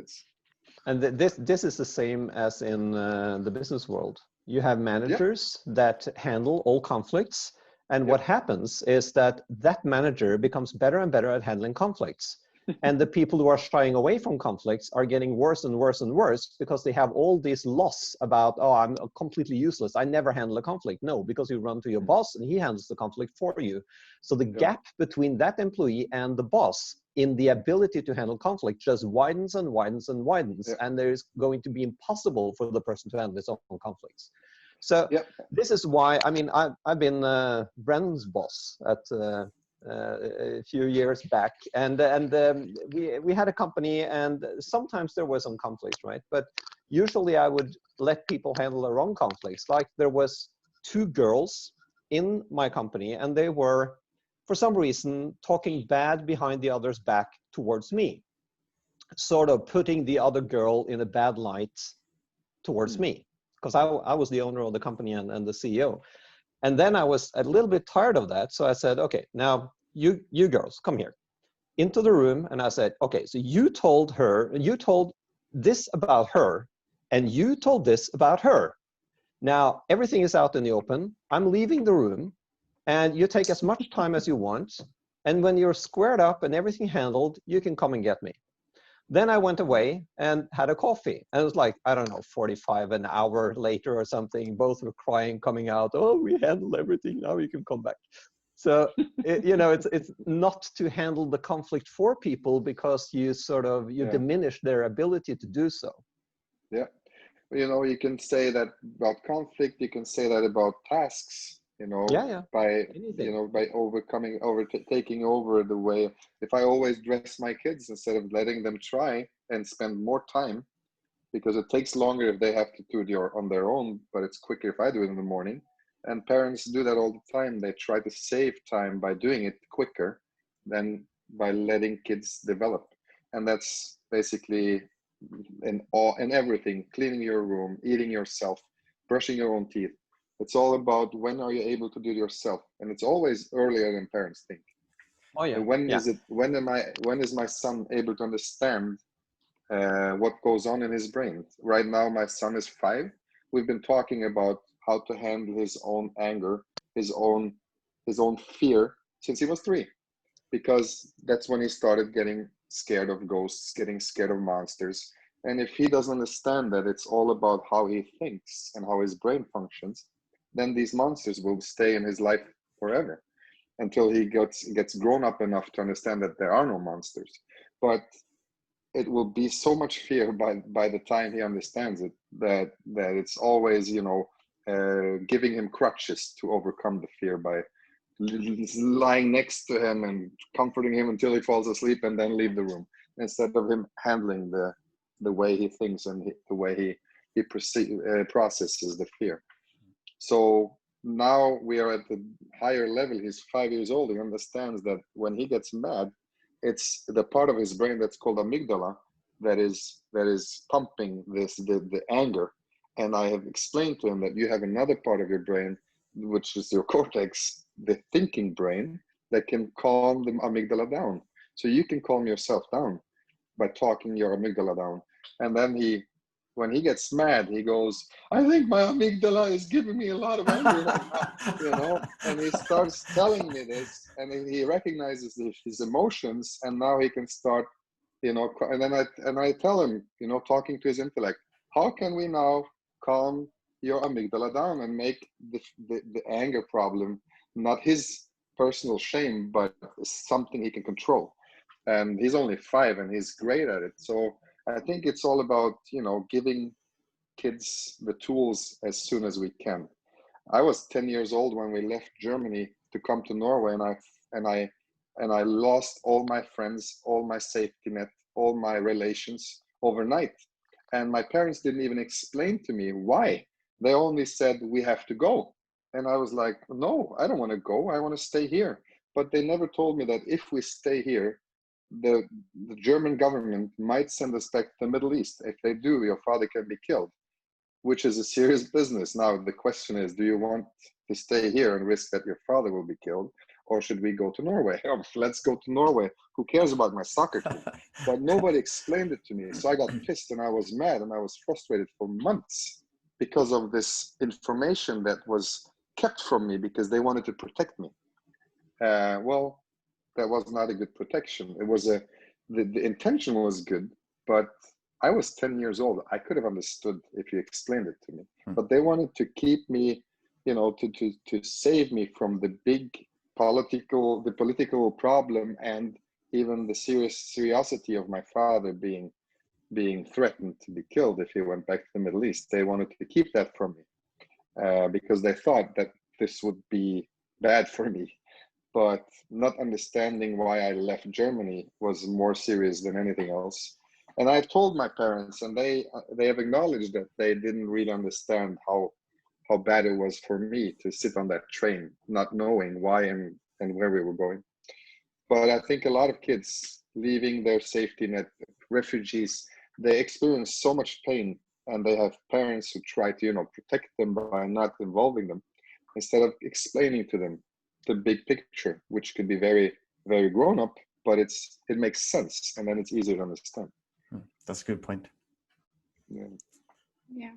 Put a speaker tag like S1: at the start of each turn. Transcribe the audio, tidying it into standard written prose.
S1: kids.
S2: And this is the same as in the business world. You have
S1: Yeah.
S2: managers that handle all conflicts, and
S1: Yep.
S2: what happens is that that manager becomes better and better at handling conflicts. And the people who are shying away from conflicts are getting worse and worse and worse because they have all this loss about, oh, I'm completely useless. I never handle a conflict. No, because you run to your boss and he handles the conflict for you. So the gap between that employee and the boss in the ability to handle conflict just widens and widens and widens.
S1: Yep.
S2: And there's going to be impossible for the person to handle his own conflicts. So
S1: Yep.
S2: this is why, I mean, I've been Brennan's boss at a few years back, and we had a company, and sometimes there was some conflicts, right? But usually I would let people handle their own conflicts. Like there was 2 girls in my company, and they were, for some reason, talking bad behind the other's back towards me, sort of putting the other girl in a bad light towards me, because I was the owner of the company and the CEO. And then I was a little bit tired of that. So I said, okay, now you girls, come here into the room. And I said, okay, so you told this about her, and you told this about her. Now everything is out in the open. I'm leaving the room, and you take as much time as you want. And when you're squared up and everything handled, you can come and get me. Then I went away and had a coffee. And it was like, I don't know, 45 an hour later or something. Both were crying, coming out, oh, we handled everything. Now you can come back. So, it's not to handle the conflict for people because you diminish their ability to do so.
S1: Yeah. You can say that about conflict, you can say that about tasks, by,
S2: Anything.
S1: by taking over the way, if I always dress my kids instead of letting them try and spend more time, because it takes longer if they have to do it on their own, but it's quicker if I do it in the morning. And parents do that all the time. They try to save time by doing it quicker than by letting kids develop. And that's basically in everything: cleaning your room, eating yourself, brushing your own teeth. It's all about when are you able to do it yourself, and it's always earlier than parents think.
S2: Oh yeah.
S1: And when is my son able to understand what goes on in his brain? Right now my son is 5. We've been talking about how to handle his own anger, his own fear since he was 3, because that's when he started getting scared of ghosts, getting scared of monsters. And if he doesn't understand that it's all about how he thinks and how his brain functions, then these monsters will stay in his life forever until he gets grown up enough to understand that there are no monsters. But it will be so much fear by the time he understands it, that it's always, giving him crutches to overcome the fear by lying next to him and comforting him until he falls asleep and then leave the room, instead of him handling the way he thinks and the way he processes the fear. So now we are at the higher level. He's 5 years old. He understands that when he gets mad, it's the part of his brain that's called amygdala that is pumping the anger. And I have explained to him that you have another part of your brain, which is your cortex, the thinking brain, that can calm the amygdala down. So you can calm yourself down by talking your amygdala down. And then when he gets mad, he goes, I think my amygdala is giving me a lot of anger right now, and he starts telling me this, and he recognizes his emotions, and now he can start, and then I tell him, talking to his intellect, how can we now calm your amygdala down and make the anger problem not his personal shame, but something he can control? And he's only 5 and he's great at it. So I think it's all about, giving kids the tools as soon as we can. I was 10 years old when we left Germany to come to Norway, and I lost all my friends, all my safety net, all my relations overnight. And my parents didn't even explain to me why. They only said, we have to go. And I was like, no, I don't want to go. I want to stay here. But they never told me that if we stay here, the German government might send us back to the Middle East. If they do, your father can be killed, which is a serious business. Now, the question is, do you want to stay here and risk that your father will be killed? or should we go to Norway? Oh, let's go to Norway. Who cares about my soccer team? But nobody explained it to me. So I got pissed and I was mad and I was frustrated for months because of this information that was kept from me because they wanted to protect me. Well, that was not a good protection. It was the intention was good, but I was 10 years old. I could have understood if you explained it to me, but they wanted to keep me, you know, to save me from the big political problem and even the seriousity of my father being threatened to be killed if he went back to the Middle East. They wanted to keep that from me because they thought that this would be bad for me. But not understanding why I left Germany was more serious than anything else. And I told my parents, and they have acknowledged that they didn't really understand how bad it was for me to sit on that train, not knowing why and where we were going. But I think a lot of kids leaving their safety net, refugees, they experience so much pain, and they have parents who try to, you know, protect them by not involving them, instead of explaining to them the big picture, which could be very, very grown up, but it makes sense, and then it's easier to understand.
S3: That's a good point.
S1: Yeah.
S4: Yeah.